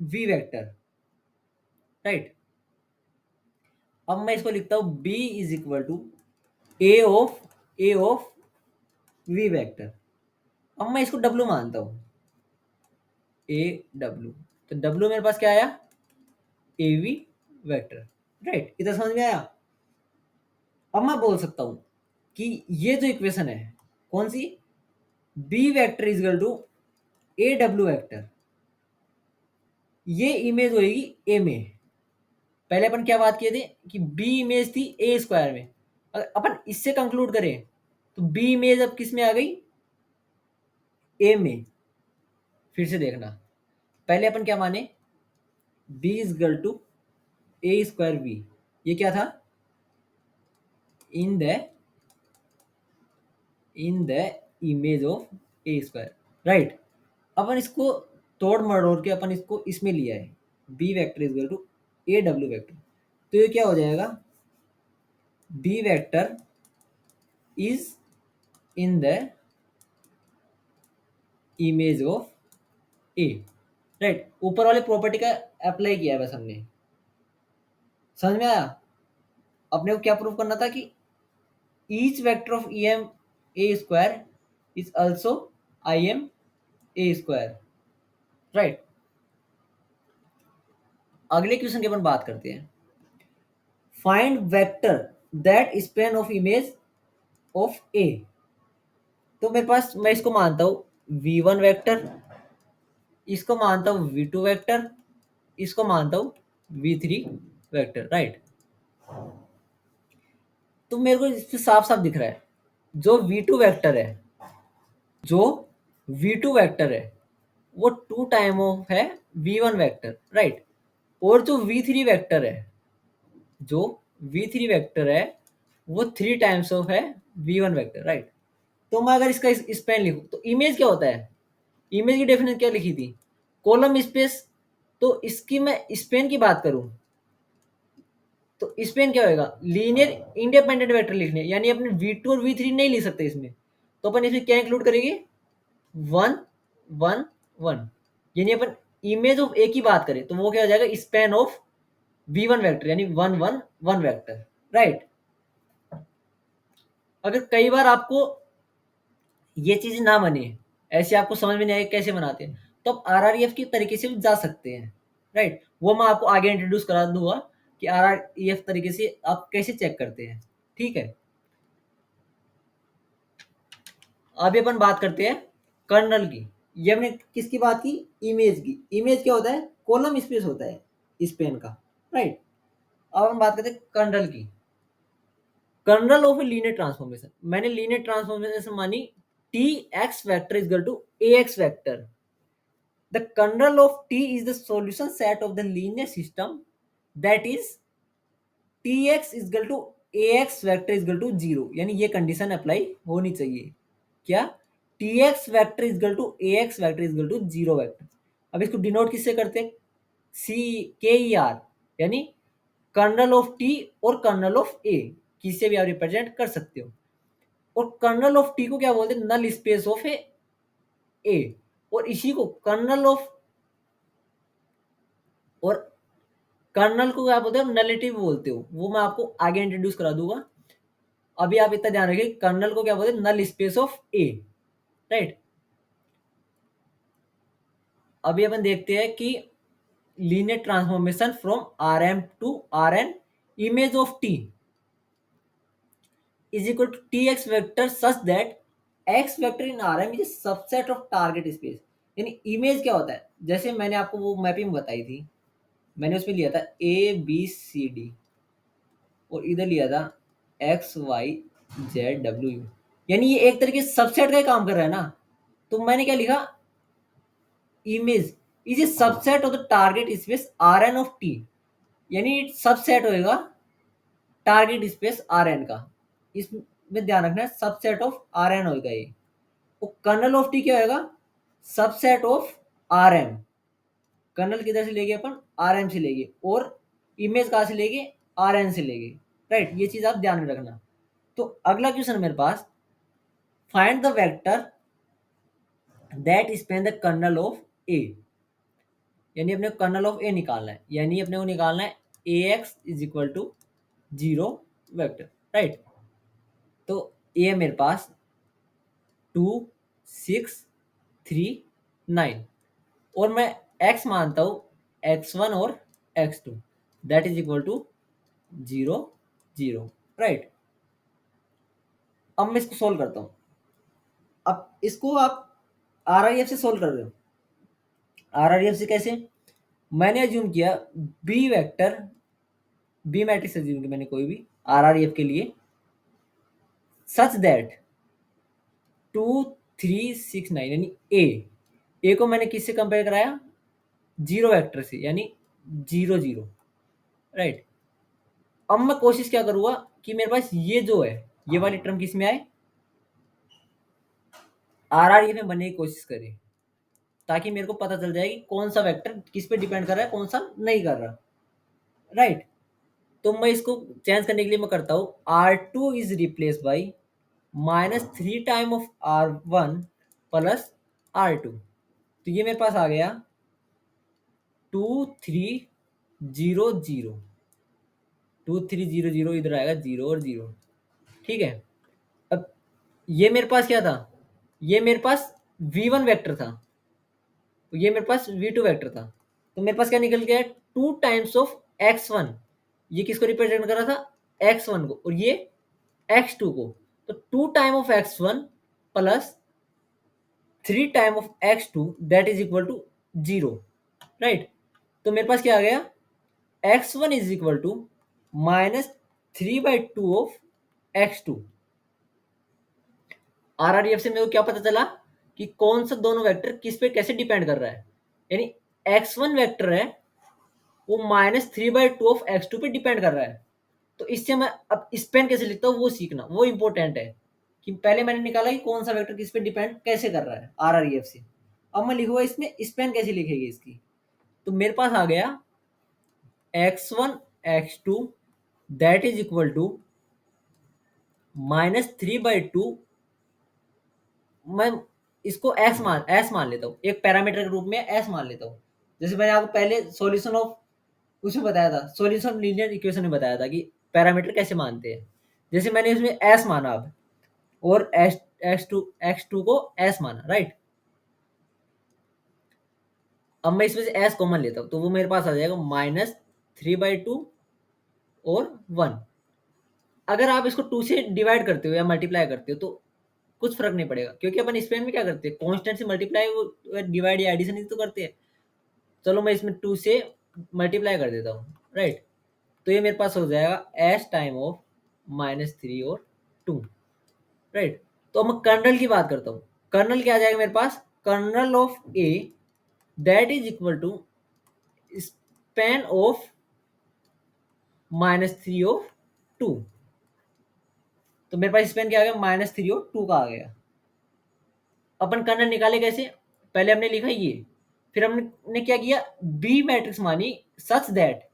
V vector, right. अब मैं इसको लिखता हूं B is equal to A of V vector. अब मैं इसको डब्ल्यू मानता हूं, ए डब्ल्यू। तो डब्ल्यू मेरे पास क्या आया, ए वी वेक्टर, राइट। इधर समझ में आया। अब मैं बोल सकता हूं कि ये जो इक्वेशन है कौन सी, B vector is equal to A W vector, ये इमेज होगी ए में। पहले अपन क्या बात किए थे कि बी इमेज थी ए स्क्वायर में। अगर अपन इससे कंक्लूड करें तो बी इमेज अब किस में आ गई, ए में। फिर से देखना, पहले अपन क्या माने, B is equal to A square B. ये क्या था, in the image of A square, right. अपन इसको तोड़ मरोड़ के अपन इसको इसमें लिया है, B vector is equal to A W vector. तो ये क्या हो जाएगा, B vector is in the image of A, right. ऊपर वाले प्रॉपर्टी का अप्लाई किया है बस हमने, समझ में आया। अपने को क्या प्रूव करना था कि each vector of E M A square is also I M A square, right. अगले क्वेश्चन की अपन बात करते हैं। Find vector that span of image of A. तो मेरे पास, मैं इसको मानता हूं v1 वेक्टर, इसको मानता हूं v2 वेक्टर, इसको मानता हूं v3 वेक्टर, राइट। तो मेरे को इससे साफ साफ दिख रहा है जो v2 वेक्टर है, जो v2 वेक्टर है वो 2 टाइम ऑफ है v1 वेक्टर, राइट। और जो v3 वेक्टर है, जो v3 वेक्टर है वो 3 टाइम्स ऑफ है v1 वेक्टर, राइट। तो मैं अगर इसका स्पेन लिखूं तो इमेज क्या होता है, इमेज की डेफिनेशन क्या लिखी थी, कॉलम स्पेस। तो इसकी मैं स्पेन की बात करूं तो स्पेन क्या होगा, लीनियर इंडिपेंडेंट वेक्टर लिखने, यानी अपने v2 और v3 नहीं लिख सकते इसमें। तो अपन इसमें क्या इंक्लूड करेंगे, 1 1 1। यानी अपन इमेज ऑफ ए की बात करें तो वो क्या हो जाएगा, स्पेन ऑफ v1 वेक्टर, यानी 1 1 1 वेक्टर, राइट। अगर कई बार आपको ये चीज ना बने, ऐसे आपको समझ में नहीं आए कैसे बनाते हैं, तो आप RREF की तरीके से भी जा सकते हैं, राइट। वो मैं आपको आगे इंट्रोड्यूस करा दूंगा कि RREF तरीके से आप कैसे चेक करते हैं, ठीक है। अभी अपन बात करते हैं कर्नल की। ये हमने किसकी बात की, इमेज की। इमेज क्या होता है, कॉलम स्पेस होता है स्पेन का, राइट। अब हम बात करते हैं कर्नल की। Kernel of a linear transformation, मैंने लीनियर ट्रांसफॉर्मेशन मानी T x vector is equal to A x vector. The kernel of T is the solution set of the linear system that is Tx is equal to Ax vector is equal to 0। यानी ये condition apply होनी चाहिए, क्या, Tx vector is equal to Ax vector is equal to 0 vector. अब इसको denote किससे करते हैं, CKER, यानी कर्नल ऑफ T और कर्नल ऑफ A, किससे भी आप रिप्रेजेंट कर सकते हो। और कर्नल ऑफ T को क्या बोलते हैं, नल स्पेस ऑफ ए। और इसी को कर्नल ऑफ, और कर्नल को क्या बोलते हो, नलिटी बोलते हो, वो मैं आपको आगे इंट्रोड्यूस करा दूंगा। अभी आप इतना ध्यान रखिए, कर्नल को क्या बोलते हैं, null space of A, right. अभी अपन देखते हैं कि linear transformation from Rm to Rn image of T। Is equal to T x vector such that X vector in R M is subset of target space. यानी इमेज क्या होता है, जैसे मैंने आपको वो मैपिंग बताई थी, मैंने उसमें लिया था ए बी सी डी और इधर लिया था X Y Z W U, यानी ये एक तरीके से सबसेट का ही काम कर रहा है ना। तो मैंने क्या लिखा, image is a subset of the target space R N of T, यानी सबसेट होएगा टारगेट स्पेस आर एन का। इसमें ध्यान रखना है सबसेट ऑफ आर एन होगा ये। वो कर्नल ऑफ टी क्या होगा, subset of R M. Kernel किधर से लेंगे अपन, आर एम से लेंगे, और इमेज कहाँ से लेंगे, आर एन से लेंगे। राइट, ये चीज आप ध्यान में रखना। तो अगला क्वेश्चन मेरे पास, find the vector that span the kernel of A, यानी अपने कर्नल ऑफ ए निकालना है, यानी अपने को निकालना है A x is equal to 0 vector. Right, तो ए है मेरे पास 2 6 3 9, और मैं x मानता हूँ x1 और x2, that is equal to 0 0। Right, अब मैं इसको सोल्व करता हूँ। अब इसको आप आर आई एफ से सोल्व कर रहे हो। आर आई एफ से कैसे, मैंने अज्यूम किया B vector, B matrix assume किया मैंने कोई भी आर आर एफ के लिए, सच दैट 2 3 6 9, यानी ए को मैंने किससे कंपेयर कराया, 0 वेक्टर से, यानी 0 0। राइट, अब मैं कोशिश क्या करूंगा कि मेरे पास ये जो है, ये वाली टर्म किस में आए, आर आर में बनने की कोशिश करें, ताकि मेरे को पता चल जाए कि कौन सा वेक्टर किस पे डिपेंड कर रहा है, कौन सा नहीं कर रहा। राइट, तो मैं इसको चेंज करने के लिए मैं करता हूँ R two is replace by -3 time of R one plus R two. तो ये मेरे पास आ गया 2 3 0 0, 2 3 0 0, इधर आएगा 0 और 0। ठीक है, अब ये मेरे पास क्या था, ये मेरे पास v1 वेक्टर था, तो ये मेरे पास v2 वेक्टर था। तो मेरे पास क्या निकल गया, 2 टाइम्स ऑफ x1, ये किसको रिप्रेजेंट कर रहा था, x1 को, और ये x2 को। तो 2 time of x1 plus 3 time of x2 that is equal to 0। Right, तो मेरे पास क्या आ गया, x1 is equal to -3/2 of x2। RREF से मेरे को क्या पता चला कि कौन सा दोनों वेक्टर किस पे कैसे डिपेंड कर रहा है, यानी x1 वेक्टर है वो -3/2 ऑफ x2 पे डिपेंड कर रहा है। तो इससे मैं अब स्पेन कैसे लिखता हूँ वो सीखना, वो इंपॉर्टेंट है कि पहले मैंने निकाला कि कौन सा वेक्टर किस पे डिपेंड कैसे कर रहा है आरआरएफ से। अब मैं लिखूंगा इसमें स्पेन कैसे लिखेगी इसकी। तो मेरे पास आ गया x1 x2 that is equal to -3/2, मैं इसको एस मान लेता हूँ, एक पैरामीटर के रूप में एस मान लेता हूँ। जैसे मैंने आपको पहले सॉल्यूशन ऑफ उसमें बताया था, सॉल्यूशन लीनियर इक्वेशन में बताया था कि पैरामीटर कैसे मानते हैं। जैसे मैंने इसमें एस माना अब, और एक्स टू को एस माना। राइट, अब मैं इसमें से एस कॉमन लेता हूँ, तो वो मेरे पास आ जाएगा -3/2 और 1। अगर आप इसको 2 से डिवाइड करते हो या मल्टीप्लाई करते हो तो कुछ फर्क नहीं पड़ेगा, क्योंकि अपन स्पेन में क्या करते हैं, कांस्टेंट से मल्टीप्लाई वो डिवाइड या एडिशन ही तो करते हैं। चलो मैं इसमें 2 से मल्टीप्लाई कर देता हूँ। राइट, तो ये मेरे पास हो जाएगा एस टाइम ऑफ -3 और 2। राइट, तो अब मैं कर्नल की बात करता हूँ। कर्नल क्या आ जाएगा मेरे पास, kernel of A that is equal to span of -3 of 2। तो मेरे पास स्पेन क्या आ गया, -3 और 2 का आ गया। अपन कर्नल निकाले कैसे, पहले हमने लिखा ये, फिर हमने क्या किया, बी मैट्रिक्स मानी सच दैट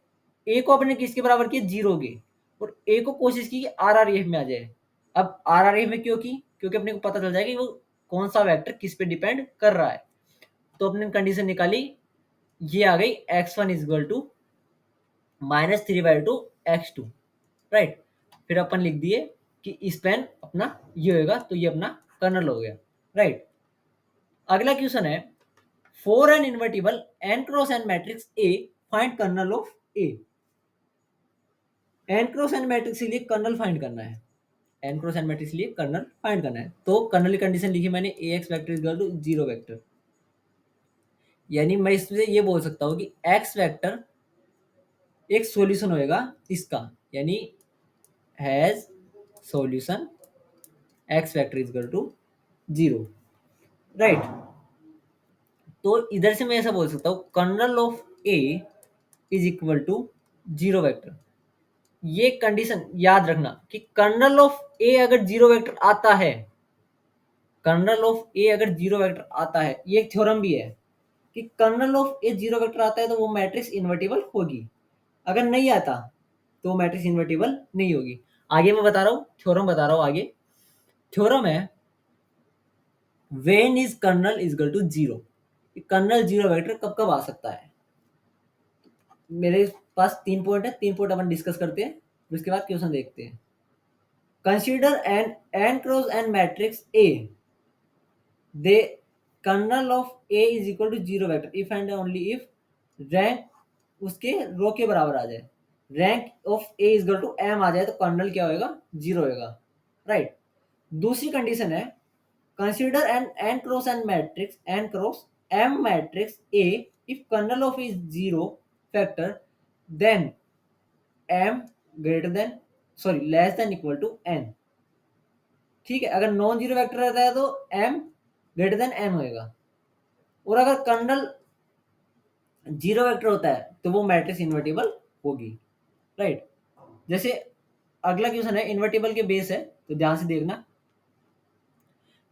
ए को अपने किसके बराबर किया, 0 के, और ए को कोशिश की कि आरआरएफ में आ जाए। अब आरआरएफ में क्यों की, क्योंकि अपने को पता चल जाएगा कि वो कौन सा वेक्टर किस पे डिपेंड कर रहा है। तो अपने कंडीशन निकाली, ये आ गई x1 is equal to -3/2 x2। Right, फिर अपन लिख दिए कि स्पेन अपना ये होगा, तो ये अपना कर्नल हो गया। राइट, अगला क्वेश्चन है, for an invertible n cross n matrix A find kernel of A। n cross n matrix के लिए कर्नल फाइंड करना है। एन क्रॉस एन मैट्रिक्स लिए कर्नल फाइंड करना है। तो कर्नल की कंडीशन लिखी मैंने A x vector equal to 0 vector, यानी मैं इससे ये बोल सकता हूँ कि एक्स वैक्टर एक सॉल्यूशन होएगा इसका, यानी has solution X vector equal to 0, right. तो इधर से मैं ऐसा बोल सकता हूँ kernel of A is equal to 0 vector. ये कंडीशन याद रखना कि कर्नल ऑफ ए अगर 0 वैक्टर आता है, कर्नल ऑफ ए अगर 0 वैक्टर आता है, ये एक थ्योरम भी है कि कर्नल ऑफ ए 0 वैक्टर आता है तो वो मैट्रिक्स इन्वर्टिबल होगी, अगर नहीं आता तो वो मैट्रिक्स इन्वर्टिबल नहीं होगी। आगे मैं बता रहा हूँ, थ्योरम बता रहा हूँ आगे। थ्योरम है when is kernel equal to 0, kernel 0 vector कब कब आ सकता है। मेरे पास 3 पॉइंट है, 3 पॉइंट अपन डिस्कस करते हैं, उसके बाद क्वेश्चन देखते हैं। Consider N N cross N matrix A, the kernel of A is equal to 0 vector if and only if rank उसके रो के बराबर आ जाए, rank of A is equal to M आ जाए तो कर्नल क्या होएगा, 0 होएगा, राइट। दूसरी कंडीशन है consider N N cross N matrix N cross M matrix A if kernel of is 0 vector then M greater than sorry less than equal to N, ठीक है। अगर नॉन जीरो वेक्टर रहता है तो M greater then N होएगा, और अगर colonel 0 vector होता है तो वो मैट्रिक्स इन्वर्टिबल होगी, राइट। जैसे अगला क्वेश्चन है इन्वर्टिबल के बेस है, तो ध्यान से देखना।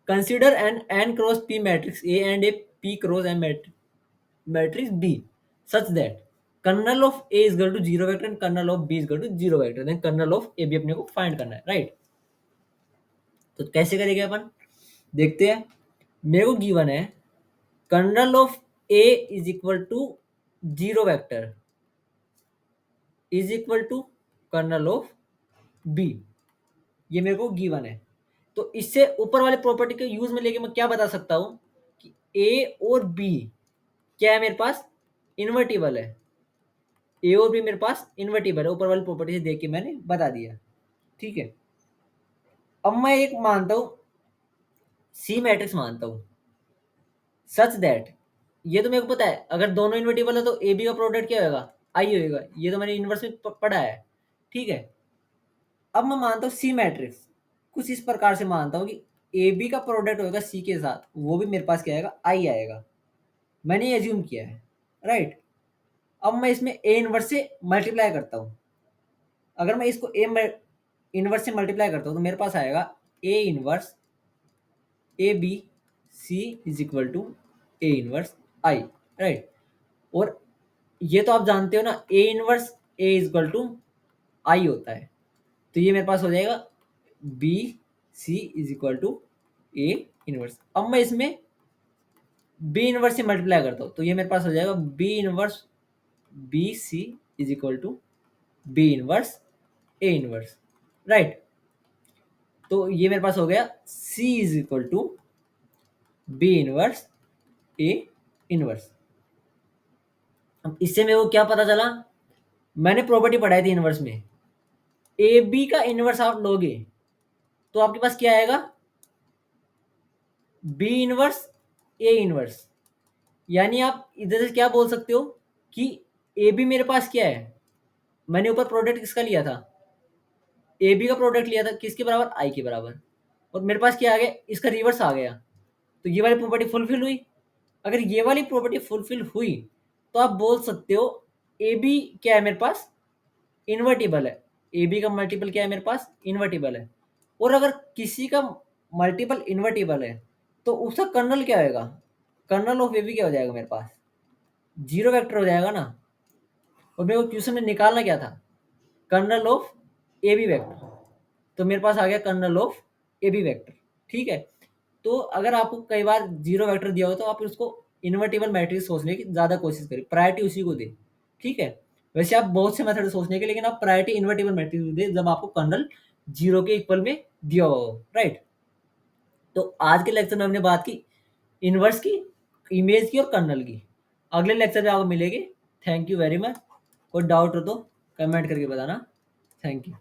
Consider N N cross P matrix A and A P cross M matrix B such that kernel of A is equal to 0 vector and kernel of B is equal to 0 vector, then kernel of A B अपने को find करना है, right. तो कैसे करेंगे अपन, देखते हैं। मेरे को गिवन है kernel of A is equal to 0 vector is equal to kernel of B, ये मेरे को गिवन है। तो इससे ऊपर वाले प्रॉपर्टी के यूज में लेके मैं क्या बता सकता हूं कि ए और बी क्या है मेरे पास, इन्वर्टिबल है। ए और बी मेरे पास इन्वर्टिबल है, ऊपर वाली प्रॉपर्टी से देख के मैंने बता दिया, ठीक है। अब मैं एक मानता हूं सी मैट्रिक्स मानता हूं सच दैट, ये तो मेरे को पता है अगर दोनों इन्वर्टिबल है तो ए बी का प्रोडक्ट क्या होगा, आई होगा, ये तो मैंने इनवर्स में पढ़ा है, ठीक है। अब मैं मानता हूँ सी मैट्रिक्स कुछ इस प्रकार से मानता हूँ कि ए बी का प्रोडक्ट होगा सी के साथ, वो भी मेरे पास क्या आएगा, आई आएगा, मैंने ये एज्यूम किया है, राइट। अब मैं इसमें ए इनवर्स से मल्टीप्लाई करता हूँ, अगर मैं इसको ए इनवर्स से मल्टीप्लाई करता हूँ तो मेरे पास आएगा A inverse A B C is equal to A inverse I, right. और ये तो आप जानते हो ना A inverse A is equal to I होता है, तो ये मेरे पास हो जाएगा B C is equal to A inverse. अब मैं इसमें बी इनवर्स से मल्टीप्लाई करता हूँ तो ये मेरे पास हो जाएगा B inverse B C is equal to B inverse A inverse, right. तो ये मेरे पास हो गया C is equal to B inverse A inverse. अब इससे मेरे को क्या पता चला, मैंने प्रॉपर्टी पढ़ाई थी इनवर्स में, ए बी का इनवर्स आप लोगे तो आपके पास क्या आएगा, बी इनवर्स ए इनवर्स। यानी आप इधर से क्या बोल सकते हो कि ए बी मेरे पास क्या है, मैंने ऊपर प्रोडक्ट किसका लिया था, ए बी का प्रोडक्ट लिया था किसके बराबर, आई के बराबर, और मेरे पास क्या आ गया, इसका रिवर्स आ गया, तो ये वाली प्रॉपर्टी फुलफिल हुई। अगर ये वाली प्रॉपर्टी फुलफिल हुई तो आप बोल सकते हो ए बी क्या है मेरे पास, इन्वर्टिबल है, ए बी का मल्टीपल क्या है मेरे पास, इन्वर्टिबल है। और अगर किसी का मल्टीपल इन्वर्टिबल है तो उसका कर्नल क्या होगा, कर्नल ऑफ ए बी क्या हो जाएगा मेरे पास, 0 वेक्टर हो जाएगा ना। और मेरे को क्वेश्चन में निकालना क्या था, kernel of A B vector, तो मेरे पास आ गया kernel of A B vector, ठीक है। तो अगर आपको कई बार 0 वेक्टर दिया हो तो आप उसको इन्वर्टिबल मैट्रिक्स सोचने की ज़्यादा कोशिश करें, प्रायोरिटी उसी को दे, ठीक है। वैसे आप बहुत से मेथड सोचने के, लेकिन आप प्रायोरिटी इन्वर्टिबल मैट्रिक्स दे जब आपको कर्नल 0 के इक्वल में दिया हो, राइट। तो आज के लेक्चर में हमने बात की इनवर्स की, इमेज की और कर्नल की। अगले लेक्चर में आपको मिलेगी। Thank you very much. कोई डाउट हो तो कमेंट करके बताना। Thank you.